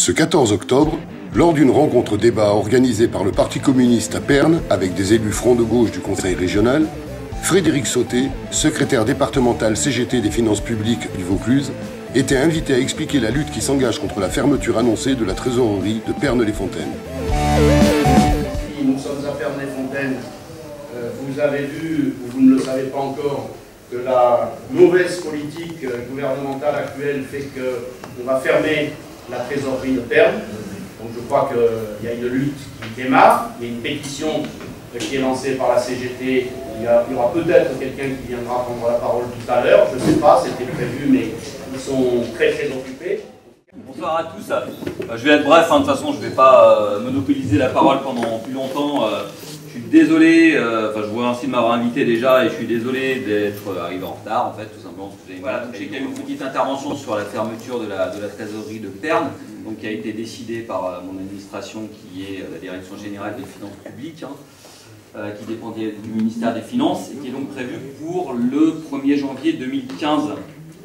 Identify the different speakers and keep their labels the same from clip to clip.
Speaker 1: Ce 14 octobre, lors d'une rencontre débat organisée par le Parti communiste à Pernes avec des élus Front de gauche du Conseil régional, Frédéric Sauté, secrétaire départemental CGT des finances publiques du Vaucluse, était invité à expliquer la lutte qui s'engage contre la fermeture annoncée de la trésorerie de Pernes-les-Fontaines.
Speaker 2: Nous sommes à Pernes-les-Fontaines. Vous avez vu, ou vous ne le savez pas encore, que la mauvaise politique gouvernementale actuelle fait qu'on va fermer la trésorerie de Pernes. Donc je crois qu'il y a une lutte qui démarre, il y a une pétition qui est lancée par la CGT. Il y aura peut-être quelqu'un qui viendra prendre la parole tout à l'heure, je ne sais pas, c'était prévu, mais ils sont très occupés.
Speaker 3: Bonsoir à tous. Je vais être bref, de toute façon je ne vais pas monopoliser la parole pendant plus longtemps. Je suis désolé, je vous remercie de m'avoir invité déjà et je suis désolé d'être arrivé en retard en fait, tout simplement parce que voilà, j'ai quand même une petite intervention sur la fermeture de la trésorerie de Pernes, donc qui a été décidée par mon administration qui est la Direction Générale des Finances Publiques, qui dépend du ministère des Finances et qui est donc prévue pour le 1er janvier 2015.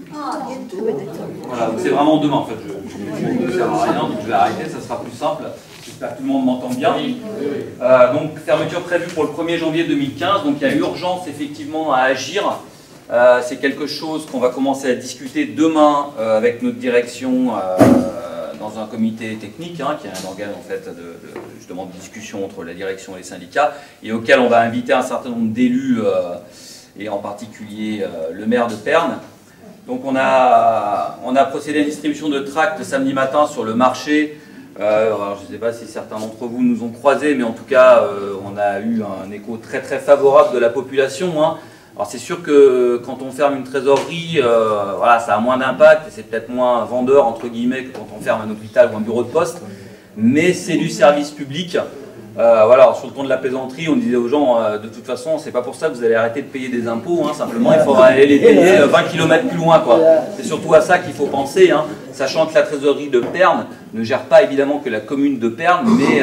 Speaker 3: Voilà, donc c'est vraiment demain en fait, je ne sers à rien, donc je vais arrêter, ça sera plus simple. J'espère que tout le monde m'entend bien. Donc fermeture prévue pour le 1er janvier 2015, donc il y a urgence effectivement à agir. C'est quelque chose qu'on va commencer à discuter demain avec notre direction dans un comité technique, qui est un organe en fait justement de discussion entre la direction et les syndicats, et auquel on va inviter un certain nombre d'élus, et en particulier le maire de Pernes. Donc on a procédé à une distribution de tracts samedi matin sur le marché. Alors, je ne sais pas si certains d'entre vous nous ont croisés, mais en tout cas, on a eu un écho très favorable de la population. Alors c'est sûr que quand on ferme une trésorerie, voilà, ça a moins d'impact et c'est peut-être moins vendeur entre guillemets que quand on ferme un hôpital ou un bureau de poste, mais c'est du service public. Voilà, sur le ton de la plaisanterie, on disait aux gens, de toute façon, c'est pas pour ça que vous allez arrêter de payer des impôts, simplement il faudra aller les payer 20 km plus loin, quoi. C'est surtout à ça qu'il faut penser, sachant que la trésorerie de Pernes ne gère pas évidemment que la commune de Pernes, mais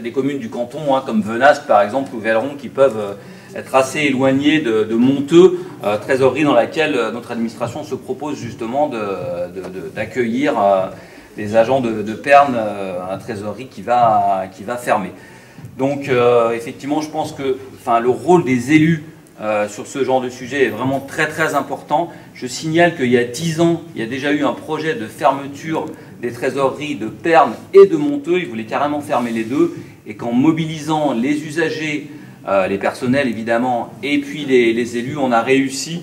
Speaker 3: les communes du canton, comme Venasque par exemple, ou Velleron, qui peuvent être assez éloignées de Monteux, trésorerie dans laquelle notre administration se propose justement d'accueillir des agents de Pernes, un trésorerie qui va fermer. Donc effectivement, je pense que le rôle des élus sur ce genre de sujet est vraiment très important. Je signale qu'il y a 10 ans, il y a déjà eu un projet de fermeture des trésoreries de Pernes et de Monteux. Ils voulaient carrément fermer les deux, et qu'en mobilisant les usagers, les personnels évidemment, et puis les élus, on a réussi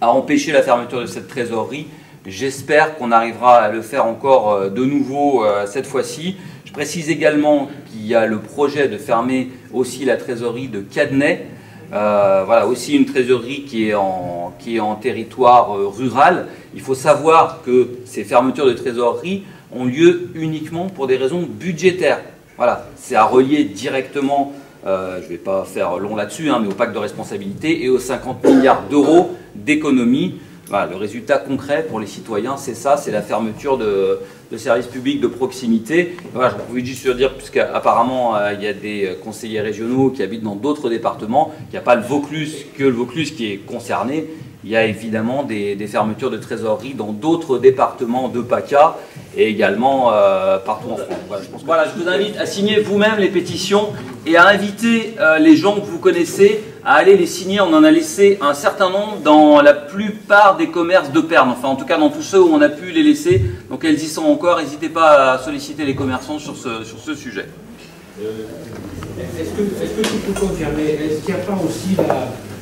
Speaker 3: à empêcher la fermeture de cette trésorerie. J'espère qu'on arrivera à le faire encore de nouveau cette fois-ci. Je précise également qu'il y a le projet de fermer aussi la trésorerie de Cadenet. Voilà, aussi une trésorerie qui est en territoire rural. Il faut savoir que ces fermetures de trésorerie ont lieu uniquement pour des raisons budgétaires. Voilà, c'est à relier directement, je ne vais pas faire long là-dessus, mais au pacte de responsabilité et aux 50 milliards d'euros d'économies. Voilà, le résultat concret pour les citoyens, c'est ça, c'est la fermeture de services publics de proximité. Voilà, je pouvais juste dire, puisqu'apparemment il y a des conseillers régionaux qui habitent dans d'autres départements, il n'y a pas le Vaucluse qui est concerné. Il y a évidemment des fermetures de trésorerie dans d'autres départements de PACA et également partout en France. Voilà, je vous invite à signer vous-même les pétitions et à inviter les gens que vous connaissez à aller les signer. On en a laissé un certain nombre dans la plupart des commerces de Pernes, enfin en tout cas dans tous ceux où on a pu les laisser. Donc elles y sont encore, n'hésitez pas à solliciter les commerçants sur ce sujet.
Speaker 4: Est-ce que tu peux confirmer, est-ce qu'il n'y a pas aussi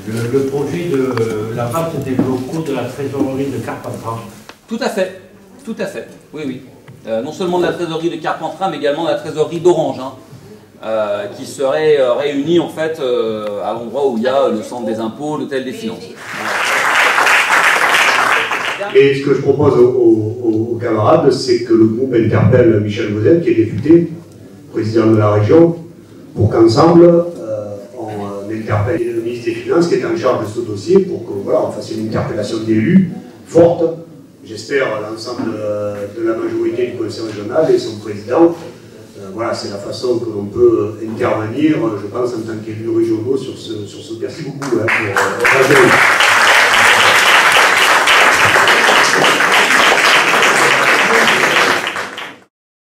Speaker 4: le projet de la vente des locaux de la trésorerie de Carpentras?
Speaker 3: Tout à fait, oui. Non seulement de la trésorerie de Carpentras, mais également de la trésorerie d'Orange, qui serait réunie en fait à l'endroit où il y a le centre des impôts, l'hôtel des finances.
Speaker 5: Et ce que je propose aux camarades, c'est que le groupe interpelle Michel Gauzet, qui est député, président de la région, pour qu'ensemble, on interpelle le ministre des Finances, qui est en charge de ce dossier, pour que voilà, on fasse une interpellation d'élus forte. J'espère l'ensemble de la majorité du conseil régional et son président. Voilà, c'est la façon que l'on peut intervenir, je pense, en tant qu'élus régionaux sur ce cas. Merci beaucoup pour